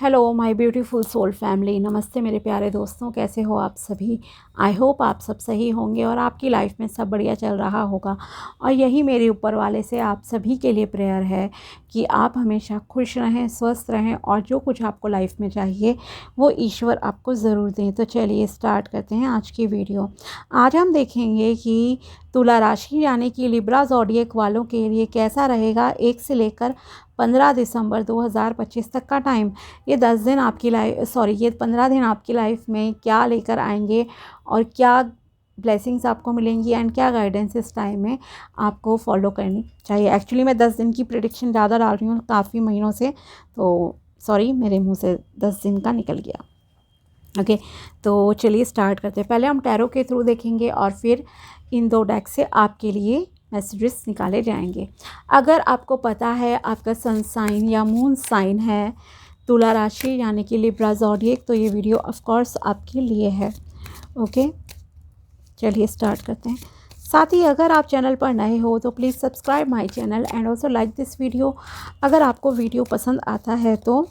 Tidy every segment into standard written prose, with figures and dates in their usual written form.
Hello my beautiful soul family. नमस्ते मेरे प्यारे दोस्तों, कैसे हो आप सभी। आई होप आप सब सही होंगे और आपकी लाइफ में सब बढ़िया चल रहा होगा। और यही मेरे ऊपर वाले से आप सभी के लिए प्रेयर है कि आप हमेशा खुश रहें, स्वस्थ रहें और जो कुछ आपको लाइफ में चाहिए वो ईश्वर आपको ज़रूर दें। तो चलिए स्टार्ट करते हैं आज की वीडियो। आज हम देखेंगे कि तुला राशि यानी कि लिब्रा ज़ोडिएक वालों के लिए कैसा रहेगा 1 से लेकर 15 दिसंबर 2025 तक का टाइम। ये 10 दिन आपकी ये 15 दिन आपकी लाइफ में क्या लेकर आएंगे और क्या ब्लेसिंग्स आपको मिलेंगी एंड क्या गाइडेंस इस टाइम में आपको फॉलो करनी चाहिए। एक्चुअली मैं 10 दिन की प्रिडिक्शन ज़्यादा डाल रही हूँ काफ़ी महीनों से, तो सॉरी मेरे मुंह से 10 दिन का निकल गया। ओके, तो चलिए स्टार्ट करते हैं। पहले हम टैरो के थ्रू देखेंगे और फिर इन 2 डेक से आपके लिए मैसेजेस निकाले जाएंगे। अगर आपको पता है आपका सन साइन या मून साइन है तुला राशि यानी कि लिब्रा ज़ोडिएक, तो ये वीडियो ऑफ कोर्स आपके लिए है। ओके, चलिए स्टार्ट करते हैं। साथ ही अगर आप चैनल पर नए हो तो please subscribe my channel and also like this video. अगर आपको वीडियो पसंद आता है तो,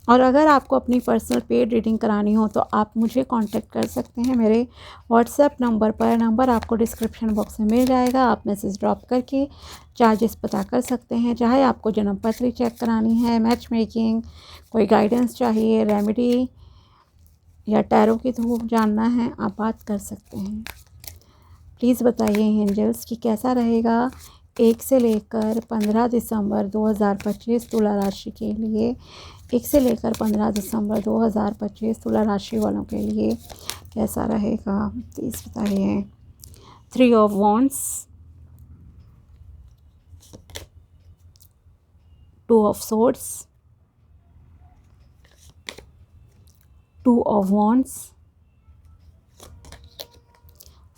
और अगर आपको अपनी पर्सनल पेड रीडिंग करानी हो तो आप मुझे कांटेक्ट कर सकते हैं मेरे व्हाट्सएप नंबर पर। नंबर आपको डिस्क्रिप्शन बॉक्स में मिल जाएगा। आप मैसेज ड्रॉप करके चार्जेस पता कर सकते हैं। चाहे आपको जन्म पत्री चेक करानी है, मैच मेकिंग, कोई गाइडेंस चाहिए, रेमेडी या टैरो के थ्रू जानना है, आप बात कर सकते हैं। प्लीज़ बताइए एंजल्स कि कैसा रहेगा 1 से लेकर 15 दिसंबर 2025 तुला राशि के लिए। 1 से लेकर 15 दिसंबर 2025 तुला राशि वालों के लिए कैसा रहेगा, प्लीज़ बताइए। 3 of wands, 2 of swords, 2 of wands,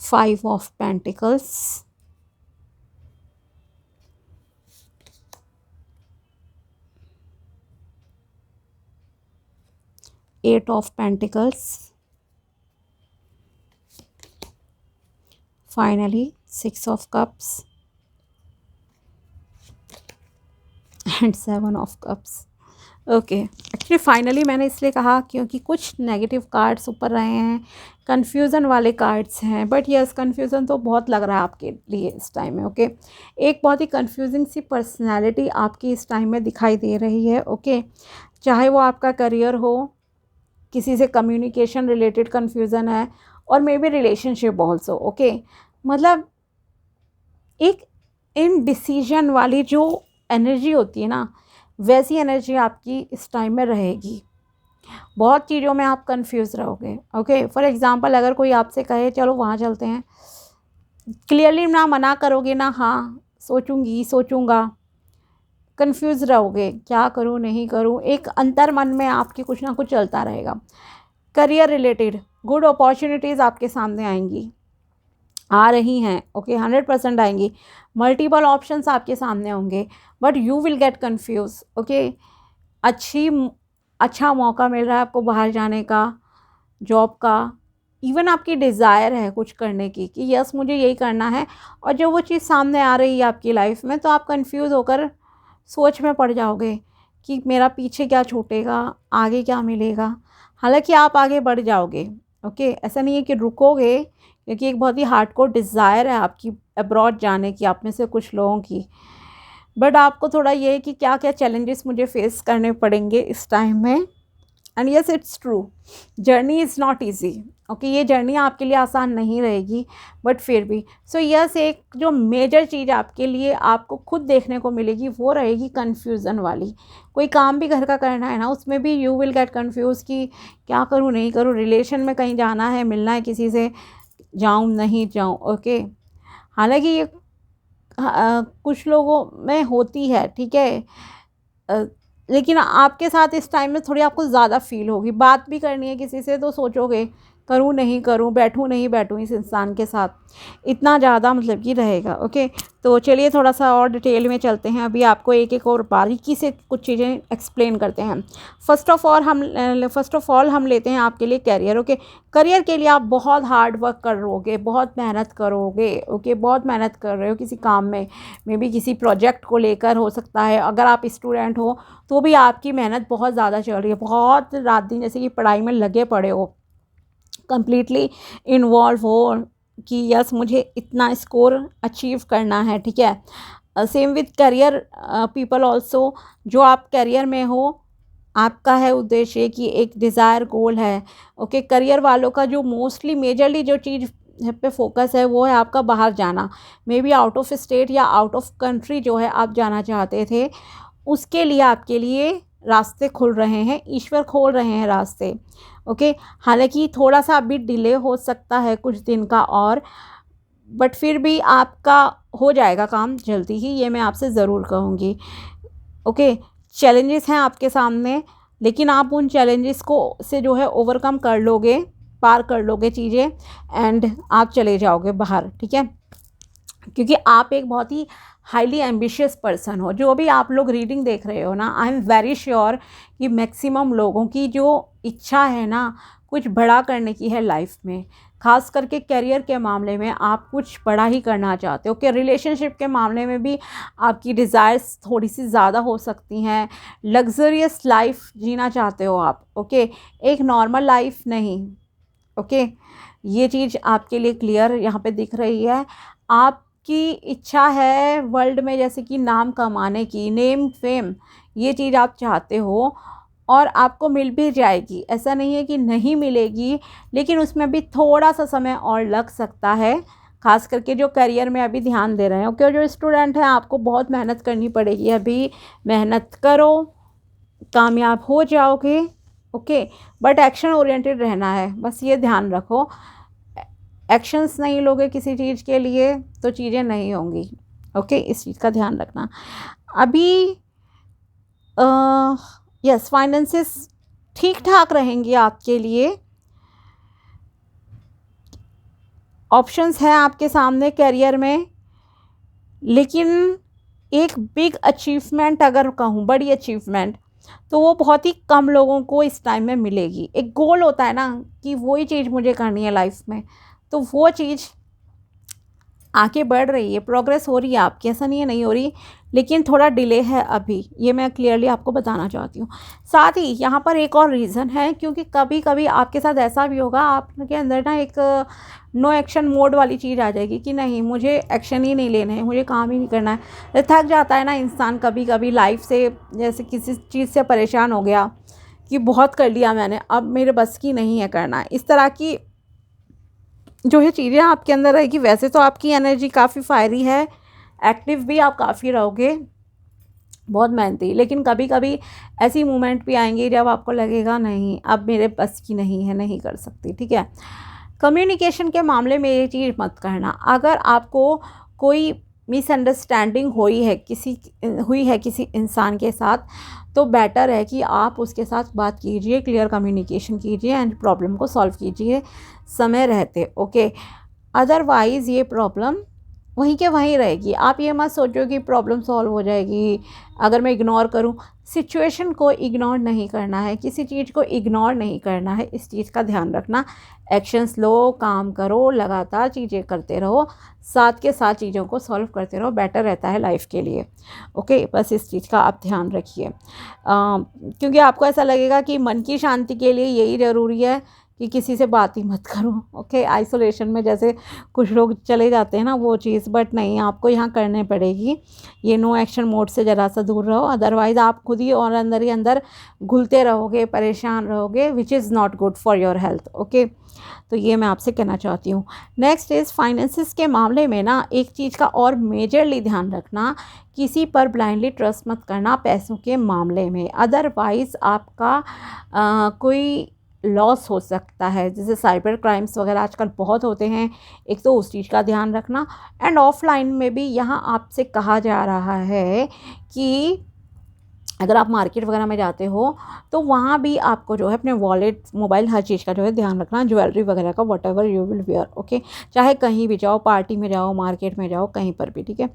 5 of pentacles, 8 of pentacles, finally 6 of cups and 7 of cups। Okay, actually finally मैंने इसलिए कहा क्योंकि कुछ नेगेटिव कार्ड्स ऊपर रहे हैं, कन्फ्यूज़न वाले कार्ड्स हैं। बट यस, कन्फ्यूज़न तो बहुत लग रहा है आपके लिए इस टाइम में। ओके, एक बहुत ही कन्फ्यूजिंग सी पर्सनैलिटी आपकी इस टाइम में दिखाई दे रही है। ओके, चाहे वो आपका करियर हो, किसी से कम्युनिकेशन रिलेटेड कन्फ्यूज़न है, और may be relationship also. Okay, मतलब एक इनडिसीजन वाली जो एनर्जी होती है ना, वैसी एनर्जी आपकी इस टाइम में रहेगी। बहुत चीज़ों में आप कंफ्यूज रहोगे। ओके, फॉर एग्जांपल अगर कोई आपसे कहे चलो वहाँ चलते हैं, क्लियरली ना मना करोगे ना हाँ सोचूंगी सोचूंगा, कंफ्यूज रहोगे क्या करूँ नहीं करूँ। एक अंतर मन में आपके कुछ ना कुछ चलता रहेगा। करियर रिलेटेड गुड अपॉर्चुनिटीज़ आपके सामने आएंगी, आ रही हैं। ओके, 100% आएंगी। मल्टीपल ऑप्शंस आपके सामने होंगे, but you will get confuse. Okay, अच्छा मौका मिल रहा है आपको बाहर जाने का, जॉब का, इवन आपकी डिज़ायर है कुछ करने की कि यस मुझे यही करना है, और जब वो चीज़ सामने आ रही है आपकी लाइफ में तो आप कंफ्यूज होकर सोच में पड़ जाओगे कि मेरा पीछे क्या छूटेगा, आगे क्या मिलेगा। हालांकि आप आगे बढ़ जाओगे। ओके, ऐसा नहीं है कि रुकोगे, क्योंकि एक बहुत ही हार्डकोर डिज़ायर है आपकी अब्रॉड जाने की, आप में से कुछ लोगों की। बट आपको थोड़ा ये है कि क्या क्या चैलेंजेस मुझे फेस करने पड़ेंगे इस टाइम में। And yes, it's true, journey is not easy. Okay, ये जर्नी आपके लिए आसान नहीं रहेगी, बट फिर भी सो यस, एक जो मेजर चीज़ आपके लिए आपको खुद देखने को मिलेगी वो रहेगी कन्फ्यूज़न वाली। कोई काम भी घर का करना है ना, उसमें भी यू विल गेट कन्फ्यूज़ कि क्या करूँ नहीं करूँ। रिलेशन में कहीं जाना है, मिलना है किसी से, जाऊँ नहीं जाऊँ। ओके, हालांकि ये कुछ लोगों में होती है, ठीक है, लेकिन आपके साथ इस टाइम में थोड़ी आपको ज़्यादा फील होगी। बात भी करनी है किसी से तो सोचोगे करूँ नहीं करूँ, बैठूँ नहीं बैठूँ इस इंसान के साथ, इतना ज़्यादा मतलब कि रहेगा। ओके, तो चलिए थोड़ा सा और डिटेल में चलते हैं। अभी आपको एक एक और बारीकी से कुछ चीज़ें एक्सप्लेन करते हैं। फर्स्ट ऑफ ऑल हम लेते हैं आपके लिए करियर। ओके, करियर के लिए आप बहुत हार्ड वर्क करोगे, बहुत मेहनत करोगे। ओके, बहुत मेहनत कर रहे हो किसी काम में, मे बी किसी प्रोजेक्ट को लेकर हो सकता है। अगर आप स्टूडेंट हो तो भी आपकी मेहनत बहुत ज़्यादा चल रही है, बहुत रात दिन जैसे कि पढ़ाई में लगे पड़े हो, कंप्लीटली इन्वॉल्व हो कि यस मुझे इतना स्कोर अचीव करना है। ठीक है, same with career people also, जो आप करियर में हो, आपका है उद्देश्य कि एक डिज़ायर गोल है। ओके, करियर वालों का जो मोस्टली मेजरली जो चीज़ पे फोकस है वो है आपका बाहर जाना, may be out of state या आउट ऑफ कंट्री जो है आप जाना चाहते थे, उसके लिए आपके लिए रास्ते खुल रहे हैं, ईश्वर खोल रहे हैं रास्ते। ओके, हालांकि थोड़ा सा अभी डिले हो सकता है कुछ दिन का और, बट फिर भी आपका हो जाएगा काम जल्दी ही, ये मैं आपसे ज़रूर कहूँगी। ओके, चैलेंजेस हैं आपके सामने, लेकिन आप उन चैलेंजेस को से जो है ओवरकम कर लोगे, पार कर लोगे चीज़ें, एंड आप चले जाओगे बाहर। ठीक है, क्योंकि आप एक बहुत ही हाईली एम्बिशियस पर्सन हो। जो भी आप लोग रीडिंग देख रहे हो ना, आई एम वेरी श्योर कि मैक्सिमम लोगों की जो इच्छा है ना कुछ बड़ा करने की है लाइफ में, खास करके करियर के मामले में आप कुछ बड़ा ही करना चाहते हो। कि रिलेशनशिप के मामले में भी आपकी डिज़ायर्स थोड़ी सी ज़्यादा हो सकती हैं, लग्जरियस लाइफ जीना चाहते हो आप। ओके, एक नॉर्मल लाइफ नहीं। ओके, ये चीज़ आपके लिए क्लियर यहाँ पे दिख रही है। आपकी इच्छा है वर्ल्ड में जैसे कि नाम कमाने की, नेम फेम, ये चीज़ आप चाहते हो और आपको मिल भी जाएगी, ऐसा नहीं है कि नहीं मिलेगी, लेकिन उसमें भी थोड़ा सा समय और लग सकता है, खास करके जो करियर में अभी ध्यान दे रहे हैं। ओके, जो स्टूडेंट हैं आपको बहुत मेहनत करनी पड़ेगी, अभी मेहनत करो, कामयाब हो जाओगे। ओके, बट एक्शन ओरिएंटेड रहना है, बस ये ध्यान रखो। एक्शंस नहीं लोगे किसी चीज़ के लिए तो चीज़ें नहीं होंगी। ओके, इस चीज़ का ध्यान रखना। अभी यस, फाइनेंसेस ठीक ठाक रहेंगी आपके लिए, ऑप्शंस हैं आपके सामने करियर में, लेकिन एक बिग अचीवमेंट अगर कहूँ, बड़ी अचीवमेंट, तो वो बहुत ही कम लोगों को इस टाइम में मिलेगी। एक गोल होता है ना कि वही चीज़ मुझे करनी है लाइफ में, तो वो चीज़ आगे बढ़ रही है, प्रोग्रेस हो रही है आपकी, ऐसा नहीं है नहीं हो रही, लेकिन थोड़ा डिले है अभी, ये मैं क्लियरली आपको बताना चाहती हूँ। साथ ही यहाँ पर एक और रीज़न है, क्योंकि कभी कभी आपके साथ ऐसा भी होगा, आपके अंदर ना एक नो एक्शन मोड वाली चीज़ आ जाएगी कि नहीं मुझे एक्शन ही नहीं लेना है, मुझे काम ही नहीं करना है। थक जाता है ना इंसान कभी कभी लाइफ से, जैसे किसी चीज़ से परेशान हो गया कि बहुत कर लिया मैंने, अब मेरे बस की नहीं है करना, इस तरह की जो है चीज़ें आपके अंदर रहेगी। वैसे तो आपकी एनर्जी काफ़ी फायरी है, एक्टिव भी आप काफ़ी रहोगे, बहुत मेहनती, लेकिन कभी कभी ऐसी मोमेंट भी आएंगी जब आपको लगेगा नहीं अब मेरे बस की नहीं है, नहीं कर सकती। ठीक है, कम्युनिकेशन के मामले में ये चीज़ मत करना। अगर आपको कोई मिसअंडरस्टैंडिंग हुई है किसी इंसान के साथ, तो बेटर है कि आप उसके साथ बात कीजिए, क्लियर कम्युनिकेशन कीजिए एंड प्रॉब्लम को सॉल्व कीजिए समय रहते। ओके, अदरवाइज़ ये प्रॉब्लम वहीं के वहीं रहेगी। आप ये मत सोचो कि प्रॉब्लम सॉल्व हो जाएगी अगर मैं इग्नोर करूं। सिचुएशन को इग्नोर नहीं करना है, किसी चीज़ को इग्नोर नहीं करना है, इस चीज़ का ध्यान रखना। एक्शंस लो, काम करो, लगातार चीज़ें करते रहो, साथ के साथ चीज़ों को सॉल्व करते रहो, बेटर रहता है लाइफ के लिए। ओके, बस इस चीज़ का आप ध्यान रखिए, क्योंकि आपको ऐसा लगेगा कि मन की शांति के लिए यही ज़रूरी है कि किसी से बात ही मत करो। ओके, आइसोलेशन में जैसे कुछ लोग चले जाते हैं ना वो चीज़, बट नहीं, आपको यहाँ करने पड़ेगी। ये नो एक्शन मोड से ज़रा सा दूर रहो, अदरवाइज़ आप खुद ही और अंदर ही अंदर घुलते रहोगे, परेशान रहोगे, which is not good for your health. Okay, तो ये मैं आपसे कहना चाहती हूँ। नेक्स्ट इज़ फाइनेंसिस के मामले में ना एक चीज़ का और मेजरली ध्यान रखना, किसी पर ब्लाइंडली ट्रस्ट मत करना पैसों के मामले में, अदरवाइज़ आपका कोई लॉस हो सकता है। जैसे साइबर क्राइम्स वगैरह आजकल बहुत होते हैं, एक तो उस चीज़ का ध्यान रखना। एंड ऑफलाइन में भी यहाँ आपसे कहा जा रहा है कि अगर आप मार्केट वगैरह में जाते हो तो वहाँ भी आपको जो है अपने वॉलेट, मोबाइल, हर चीज़ का जो है ध्यान रखना, ज्वेलरी वगैरह का, what ever you will where, okay. चाहे कहीं भी जाओ, पार्टी में जाओ, मार्केट में जाओ, कहीं पर भी, ठीक है।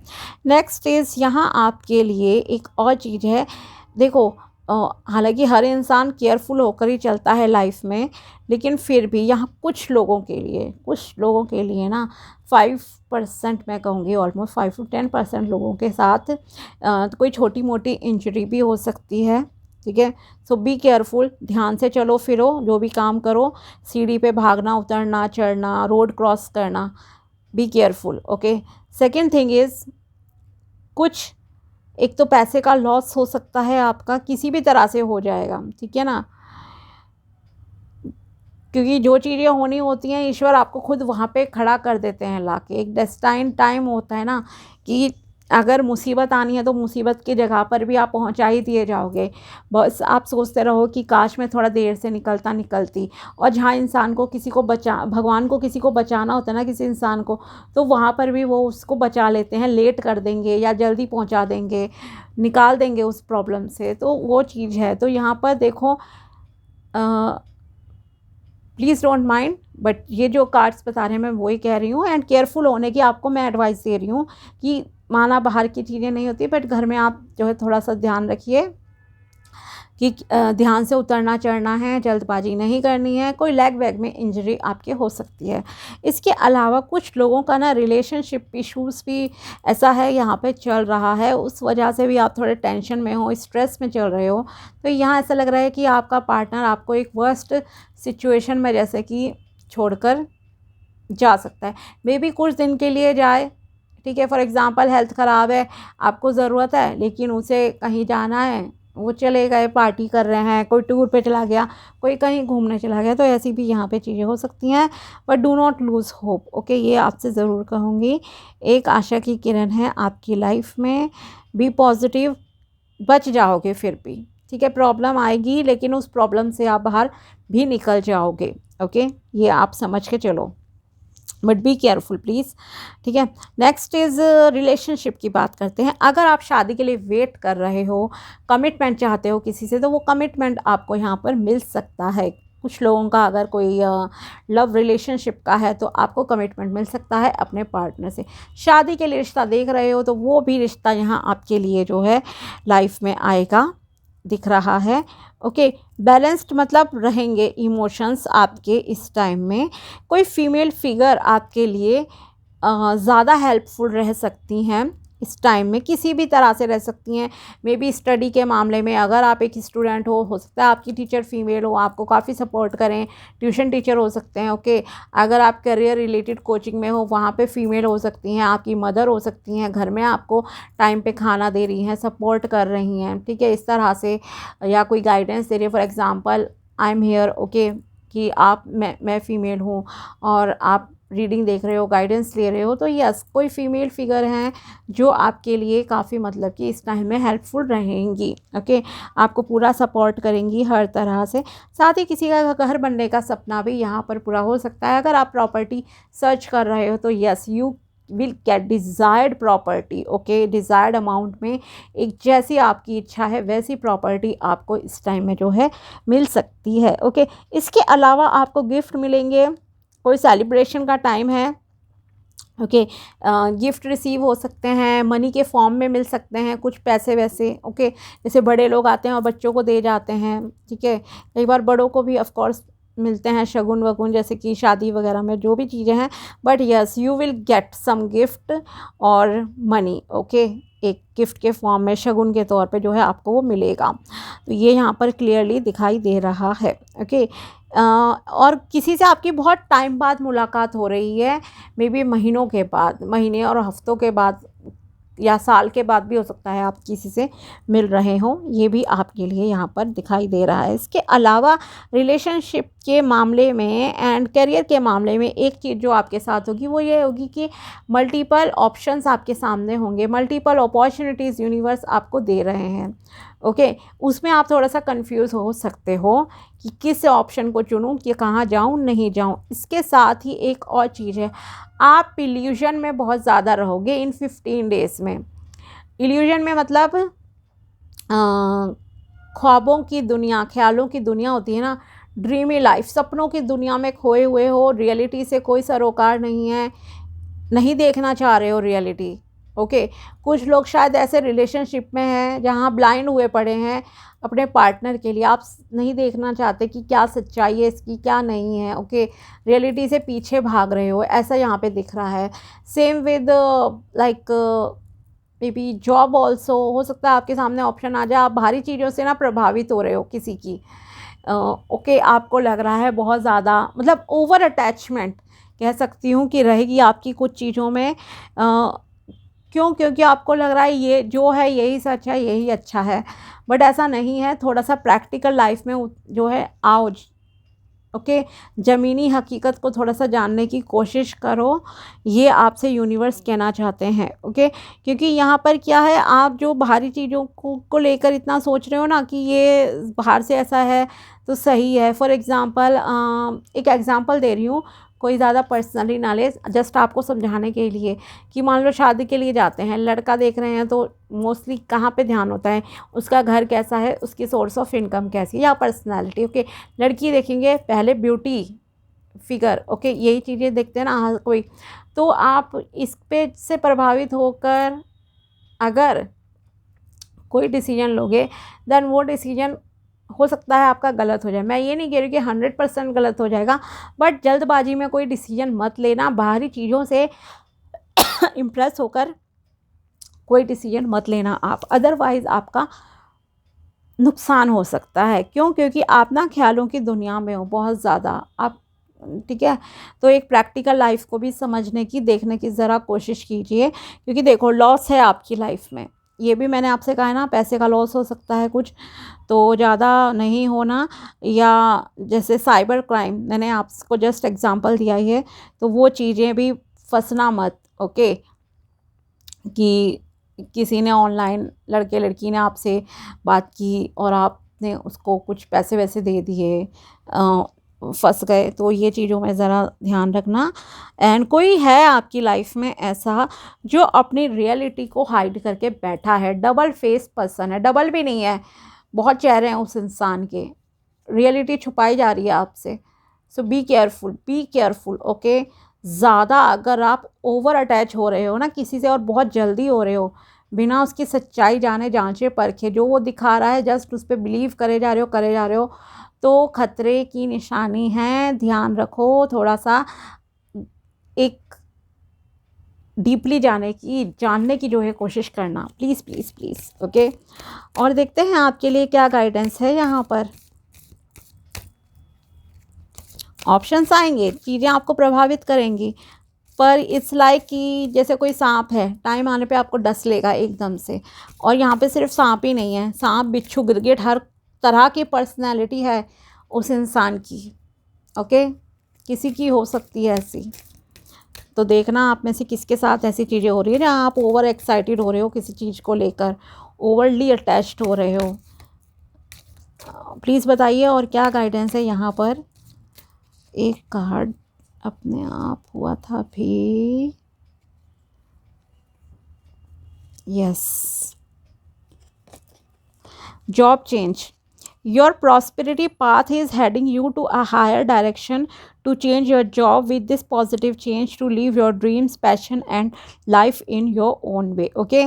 नेक्स्ट इज़ यहाँ आपके लिए एक और चीज़ है। देखो, हालांकि हर इंसान केयरफुल होकर ही चलता है लाइफ में, लेकिन फिर भी यहाँ कुछ लोगों के लिए ना 5% मैं कहूँगी, ऑलमोस्ट 5 to 10% लोगों के साथ कोई छोटी मोटी इंजरी भी हो सकती है, ठीक है। सो बी केयरफुल, ध्यान से चलो फिरो, जो भी काम करो, सीढ़ी पे भागना, उतरना, चढ़ना, रोड क्रॉस करना, B careful, okay. Second thing is, कुछ एक तो पैसे का लॉस हो सकता है, आपका किसी भी तरह से हो जाएगा, ठीक है ना, क्योंकि जो चीज़ें होनी होती हैं ईश्वर आपको खुद वहाँ पे खड़ा कर देते हैं लाके। एक डेस्टाइन टाइम होता है ना कि अगर मुसीबत आनी है तो मुसीबत की जगह पर भी आप पहुँचा ही दिए जाओगे। बस आप सोचते रहो कि काश मैं थोड़ा देर से निकलती। और जहाँ इंसान को किसी को भगवान को किसी को बचाना होता है ना, किसी इंसान को, तो वहाँ पर भी वो उसको बचा लेते हैं, लेट कर देंगे या जल्दी पहुँचा देंगे, निकाल देंगे उस प्रॉब्लम से। तो वो चीज़ है। तो यहाँ पर देखो, प्लीज़ डोंट माइंड, बट ये जो कार्ड्स बता रहे हैं मैं वही कह रही हूँ। एंड केयरफुल होने की आपको मैं एडवाइस दे रही हूँ कि माना बाहर की चीज़ें नहीं होती, बट घर में आप जो है थोड़ा सा ध्यान रखिए कि ध्यान से उतरना चढ़ना है, जल्दबाजी नहीं करनी है, कोई लेग वैग में इंजरी आपके हो सकती है। इसके अलावा कुछ लोगों का ना रिलेशनशिप इश्यूज़ भी ऐसा है यहाँ पे चल रहा है, उस वजह से भी आप थोड़े टेंशन में हो, स्ट्रेस में चल रहे हो। तो यहाँ ऐसा लग रहा है कि आपका पार्टनर आपको एक वर्स्ट सिचुएशन में जैसे कि छोड़कर जा सकता है, मे बी कुछ दिन के लिए जाए, ठीक है। फॉर एग्ज़ाम्पल हेल्थ ख़राब है, आपको ज़रूरत है, लेकिन उसे कहीं जाना है, वो चले गए, पार्टी कर रहे हैं, कोई टूर पे चला गया, कोई कहीं घूमने चला गया, तो ऐसी भी यहाँ पे चीज़ें हो सकती हैं। But do not lose hope, okay, ये आपसे ज़रूर कहूँगी। एक आशा की किरण है आपकी लाइफ में, बी पॉजिटिव, बच जाओगे फिर भी, ठीक है। प्रॉब्लम आएगी लेकिन उस प्रॉब्लम से आप बाहर भी निकल जाओगे, ओके, ये आप समझ के चलो, बट बी केयरफुल प्लीज़, ठीक है। नेक्स्ट इज़ रिलेशनशिप की बात करते हैं। अगर आप शादी के लिए वेट कर रहे हो, कमिटमेंट चाहते हो किसी से, तो वो कमिटमेंट आपको यहाँ पर मिल सकता है। कुछ लोगों का अगर कोई लव रिलेशनशिप का है तो आपको कमिटमेंट मिल सकता है अपने पार्टनर से। शादी के लिए रिश्ता देख रहे हो तो वो भी रिश्ता यहाँ आपके लिए जो है लाइफ में आएगा, दिख रहा है, ओके। बैलेंस्ड मतलब रहेंगे इमोशंस आपके इस टाइम में। कोई फीमेल फिगर आपके लिए ज़्यादा हेल्पफुल रह सकती हैं इस टाइम में, किसी भी तरह से रह सकती हैं। मे बी स्टडी के मामले में, अगर आप एक स्टूडेंट हो सकता है आपकी टीचर फीमेल हो, आपको काफ़ी सपोर्ट करें, ट्यूशन टीचर हो सकते हैं, ओके। अगर आप करियर रिलेटेड कोचिंग में हो, वहाँ पे फीमेल हो सकती हैं, आपकी मदर हो सकती हैं, घर में आपको टाइम पे खाना दे रही हैं, सपोर्ट कर रही हैं, ठीक है, इस तरह से, या कोई गाइडेंस दे रही है। For example I am here, okay, कि आप मैं फ़ीमेल हूँ और आप रीडिंग देख रहे हो, गाइडेंस ले रहे हो, तो यस, कोई फीमेल फिगर हैं जो आपके लिए काफ़ी मतलब कि इस टाइम में हेल्पफुल रहेंगी, ओके। आपको पूरा सपोर्ट करेंगी हर तरह से। साथ ही किसी का घर बनने का सपना भी यहाँ पर पूरा हो सकता है। अगर आप प्रॉपर्टी सर्च कर रहे हो तो yes, you will gate desired property, okay. Desired amount में, एक जैसी आपकी इच्छा है वैसी प्रॉपर्टी आपको इस टाइम में जो है मिल सकती है, ओके। इसके अलावा आपको गिफ्ट मिलेंगे, कोई सेलिब्रेशन का टाइम है, ओके। गिफ्ट रिसीव हो सकते हैं, मनी के फॉर्म में मिल सकते हैं, कुछ पैसे वैसे, ओके। जैसे बड़े लोग आते हैं और बच्चों को दे जाते हैं, ठीक है। कई बार बड़ों को भी ऑफ कोर्स मिलते हैं शगुन वगुन, जैसे कि शादी वगैरह में जो भी चीज़ें हैं। But yes, you will get some gift और मनी, ओके। एक गिफ्ट के फॉर्म में शगुन के तौर पे जो है आपको वो मिलेगा। तो ये यहाँ पर क्लियरली दिखाई दे रहा है, ओके। और किसी से आपकी बहुत टाइम बाद मुलाकात हो रही है, मे बी महीनों के बाद, महीने और हफ्तों के बाद या साल के बाद भी हो सकता है आप किसी से मिल रहे हों, ये भी आपके लिए यहाँ पर दिखाई दे रहा है। इसके अलावा रिलेशनशिप के मामले में एंड करियर के मामले में एक चीज़ जो आपके साथ होगी वो ये होगी कि मल्टीपल ऑप्शंस आपके सामने होंगे, मल्टीपल अपॉर्चुनिटीज़ यूनिवर्स आपको दे रहे हैं, ओके। उसमें आप थोड़ा सा कंफ्यूज हो सकते हो कि किस ऑप्शन को चुनूं, कि कहाँ जाऊं नहीं जाऊं। इसके साथ ही एक और चीज़ है, आप इल्यूजन में बहुत ज़्यादा रहोगे इन 15 डेज़ में। इल्यूजन में मतलब ख्वाबों की दुनिया, ख्यालों की दुनिया होती है ना, ड्रीमी लाइफ, सपनों की दुनिया में खोए हुए हो, रियलिटी से कोई सरोकार नहीं है, नहीं देखना चाह रहे हो रियलिटी। ओके, कुछ लोग शायद ऐसे रिलेशनशिप में हैं जहाँ ब्लाइंड हुए पड़े हैं अपने पार्टनर के लिए, आप नहीं देखना चाहते कि क्या सच्चाई है इसकी, क्या नहीं है। ओके, रियलिटी से पीछे भाग रहे हो, ऐसा यहाँ पे दिख रहा है। Same with like may be job also, हो सकता है आपके सामने ऑप्शन आ जाए, आप बाहरी चीज़ों से ना प्रभावित हो रहे हो किसी की। ओके, आपको लग रहा है बहुत ज़्यादा, मतलब ओवर अटैचमेंट कह सकती हूँ कि रहेगी आपकी कुछ चीज़ों में। क्यों? क्योंकि आपको लग रहा है ये जो है यही सच है, यही अच्छा है, बट ऐसा नहीं है। थोड़ा सा प्रैक्टिकल लाइफ में जो है आओ। ओके, ज़मीनी हकीकत को थोड़ा सा जानने की कोशिश करो, ये आपसे यूनिवर्स कहना चाहते हैं। ओके, क्योंकि यहाँ पर क्या है, आप जो बाहरी चीज़ों को लेकर इतना सोच रहे हो ना कि ये बाहर से ऐसा है तो सही है। फॉर एग्ज़ाम्पल एक एग्ज़ाम्पल दे रही हूँ, कोई ज़्यादा पर्सनली नॉलेज, जस्ट आपको समझाने के लिए कि मान लो शादी के लिए जाते हैं, लड़का देख रहे हैं तो मोस्टली कहाँ पे ध्यान होता है, उसका घर कैसा है, उसकी सोर्स ऑफ इनकम कैसी है, या पर्सनैलिटी। ओके, लड़की देखेंगे पहले ब्यूटी, फिगर। ओके, यही चीज़ें देखते हैं ना हर कोई। तो आप इस पे से प्रभावित होकर अगर कोई डिसीजन लोगे, देन वो डिसीजन हो सकता है आपका गलत हो जाए। मैं ये नहीं कह रही कि 100% गलत हो जाएगा, बट जल्दबाजी में कोई डिसीजन मत लेना, बाहरी चीज़ों से इम्प्रेस होकर कोई डिसीजन मत लेना आप, अदरवाइज़ आपका नुकसान हो सकता है। क्यों? क्योंकि आप ना ख्यालों की दुनिया में हो बहुत ज़्यादा आप। ठीक है, तो एक प्रैक्टिकल लाइफ को भी समझने की, देखने की ज़रा कोशिश कीजिए, क्योंकि देखो लॉस है आपकी लाइफ में। ये भी मैंने आपसे कहा है ना, पैसे का लॉस हो सकता है कुछ, तो ज़्यादा नहीं होना। या जैसे साइबर क्राइम, मैंने आपको जस्ट एग्जांपल दिया ही है, तो वो चीज़ें भी फंसना मत। ओके, कि किसी ने ऑनलाइन, लड़के लड़की ने आपसे बात की और आपने उसको कुछ पैसे वैसे दे दिए, फंस गए, तो ये चीज़ों में ज़रा ध्यान रखना। एंड कोई है आपकी लाइफ में ऐसा जो अपनी रियलिटी को हाइड करके बैठा है, डबल फेस पर्सन है, डबल भी नहीं है, बहुत चेहरे हैं उस इंसान के, रियलिटी छुपाई जा रही है आपसे। So be careful, be careful. Okay, ज़्यादा अगर आप ओवर अटैच हो रहे हो ना किसी से, और बहुत जल्दी हो रहे हो, बिना उसकी सच्चाई जाने जांचे परखे, जो वो दिखा रहा है जस्ट उस पर बिलीव करे जा रहे हो, करे जा रहे हो, तो खतरे की निशानी है। ध्यान रखो, थोड़ा सा एक डीपली जानने की जो है कोशिश करना, प्लीज़ प्लीज़ प्लीज़। ओके, और देखते हैं आपके लिए क्या गाइडेंस है। यहाँ पर ऑप्शंस आएंगे, चीज़ें आपको प्रभावित करेंगी, पर इट्स लाइक कि जैसे कोई सांप है, टाइम आने पे आपको डस लेगा एकदम से। और यहाँ पे सिर्फ सांप ही नहीं है, सांप, बिच्छू, गिरगिट, हर तरह की पर्सनैलिटी है उस इंसान की। ओके, किसी की हो सकती है ऐसी, तो देखना आप में से किसके साथ ऐसी चीज़ें हो रही है जहाँ आप ओवर एक्साइटेड हो रहे हो किसी चीज़ को लेकर, ओवरली अटैच्ड हो रहे हो। प्लीज़ बताइए और क्या गाइडेंस है यहाँ पर। एक कार्ड अपने आप हुआ था भी, yes, job change, your prosperity path is heading you to a higher direction to change your job with this positive change to live your dreams, passion and life in your own way. Okay,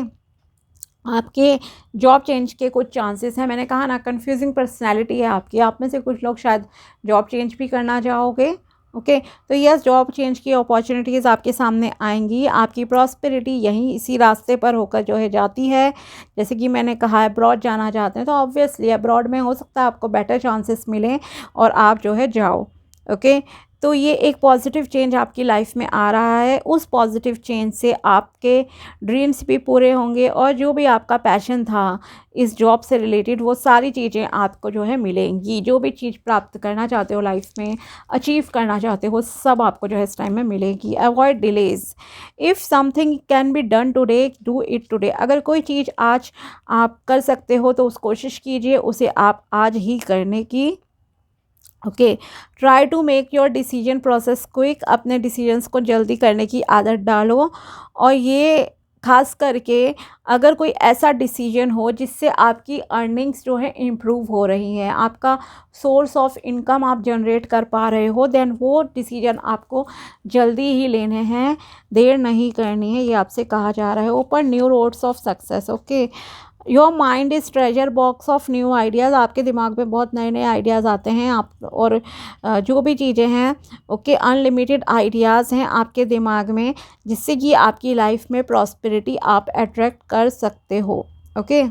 आपके job change के कुछ chances हैं। मैंने कहा ना, confusing personality है आपकी, आप में से कुछ लोग शायद जॉब चेंज भी करना चाहोगे। ओके, तो यस, जॉब चेंज की अपॉर्चुनिटीज़ आपके सामने आएंगी। आपकी प्रॉस्पेरिटी यहीं इसी रास्ते पर होकर जो है जाती है। जैसे कि मैंने कहा, अब्रॉड जाना चाहते हैं तो ऑब्वियसली अब्रॉड में हो सकता है आपको बेटर चांसेस मिलें और आप जो है जाओ। ओके, तो ये एक पॉजिटिव चेंज आपकी लाइफ में आ रहा है। उस पॉजिटिव चेंज से आपके ड्रीम्स भी पूरे होंगे, और जो भी आपका पैशन था इस जॉब से रिलेटेड, वो सारी चीज़ें आपको जो है मिलेंगी। जो भी चीज़ प्राप्त करना चाहते हो लाइफ में, अचीव करना चाहते हो, सब आपको जो है इस टाइम में मिलेगी। Avoid delays, if something can be done today, do it today. अगर कोई चीज़ आज आप कर सकते हो तो उस कोशिश कीजिए उसे आप आज ही करने की। Okay, try to make your decision process quick, अपने डिसीजंस को जल्दी करने की आदत डालो। और ये खास करके अगर कोई ऐसा डिसीजन हो जिससे आपकी अर्निंग्स जो है इम्प्रूव हो रही हैं, आपका सोर्स ऑफ इनकम आप जनरेट कर पा रहे हो, देन वो डिसीजन आपको जल्दी ही लेने हैं, देर नहीं करनी है, ये आपसे कहा जा रहा है। ऊपर new roads of success, okay. Your mind is treasure box of new ideas, आपके दिमाग में बहुत नए नए आइडियाज़ आते हैं आप, और जो भी चीज़ें हैं, ओके, अनलिमिटेड आइडियाज़ हैं आपके दिमाग में, जिससे कि आपकी लाइफ में प्रॉस्पेरिटी आप अट्रैक्ट कर सकते हो, ओके।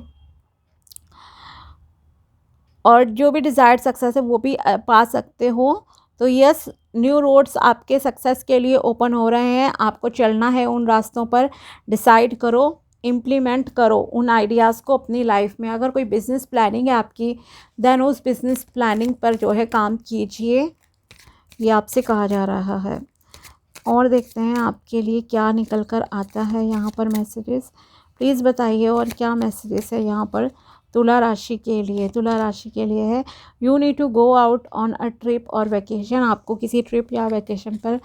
और जो भी डिज़ायर्ड सक्सेस है वो भी पा सकते हो। तो यस, न्यू रोड्स आपके सक्सेस के लिए ओपन हो रहे हैं, आपको चलना है उन रास्तों पर। डिसाइड करो, इम्प्लीमेंट करो उन आइडियाज़ को अपनी लाइफ में। अगर कोई बिज़नेस प्लानिंग है आपकी, देन उस बिज़नेस प्लानिंग पर जो है काम कीजिए, ये आपसे कहा जा रहा है। और देखते हैं आपके लिए क्या निकल कर आता है यहाँ पर मैसेजेस, प्लीज़ बताइए। और क्या मैसेजेस है यहाँ पर तुला राशि के लिए? तुला राशि के लिए है, you need to go out on a trip और वैकेशन, आपको किसी ट्रिप या वैकेशन पर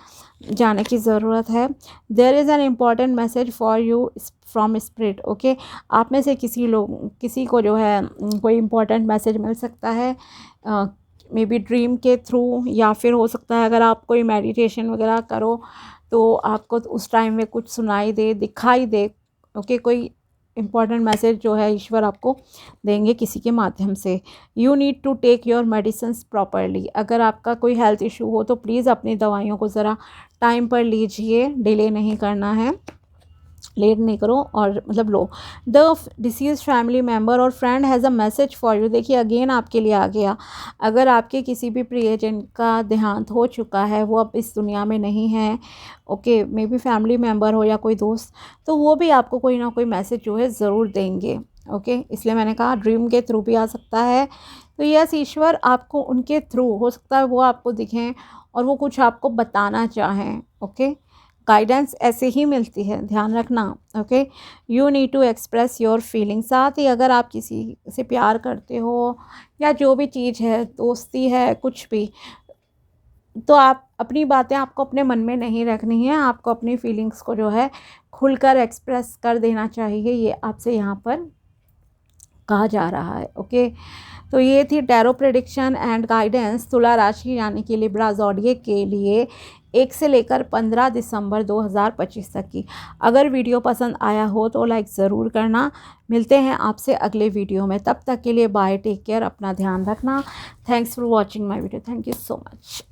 जाने की ज़रूरत है। There is an important message for you from spirit, okay. आप में से किसी को जो है कोई इम्पॉर्टेंट मैसेज मिल सकता है, मे बी ड्रीम के थ्रू, या फिर हो सकता है अगर आप कोई मेडिटेशन वगैरह करो तो आपको उस टाइम में कुछ सुनाई दे, दिखाई दे, ओके। कोई इम्पॉर्टेंट मैसेज जो है ईश्वर आपको देंगे किसी के माध्यम से। You need to take your medicines properly, अगर आपका कोई हेल्थ इशू हो तो प्लीज़ अपनी दवाइयों को ज़रा टाइम पर लीजिए, डिले नहीं करना है, लेट नहीं करो, और मतलब लो। द डिसीज फैमिली मेम्बर और friend has a message for you, देखिए अगेन आपके लिए आ गया। अगर आपके किसी भी प्रियजन का देहांत हो चुका है, वो अब इस दुनिया में नहीं है, okay, may be family member हो या कोई दोस्त, तो वो भी आपको कोई ना कोई मैसेज जो है ज़रूर देंगे, ओके। इसलिए मैंने कहा ड्रीम के थ्रू भी आ सकता है। तो यस, ईश्वर आपको उनके थ्रू, हो सकता है वो आपको दिखें और वो कुछ आपको बताना चाहें, ओके। गाइडेंस ऐसे ही मिलती है, ध्यान रखना, okay. You need to express your feeling, साथ ही अगर आप किसी से प्यार करते हो या जो भी चीज़ है, दोस्ती है, कुछ भी, तो आप अपनी बातें आपको अपने मन में नहीं रखनी है, आपको अपनी फीलिंग्स को जो है खुलकर एक्सप्रेस कर देना चाहिए, ये आपसे यहाँ पर कहा जा रहा है, ओके। तो ये थी टैरो प्रेडिक्शन एंड गाइडेंस तुला राशि यानी कि लिब्रा ज़ोडिएक के लिए 1 से लेकर 15 दिसंबर 2025 तक की। अगर वीडियो पसंद आया हो तो लाइक ज़रूर करना। मिलते हैं आपसे अगले वीडियो में, तब तक के लिए बाय, टेक केयर, अपना ध्यान रखना। Thanks for watching my video, thank you so much.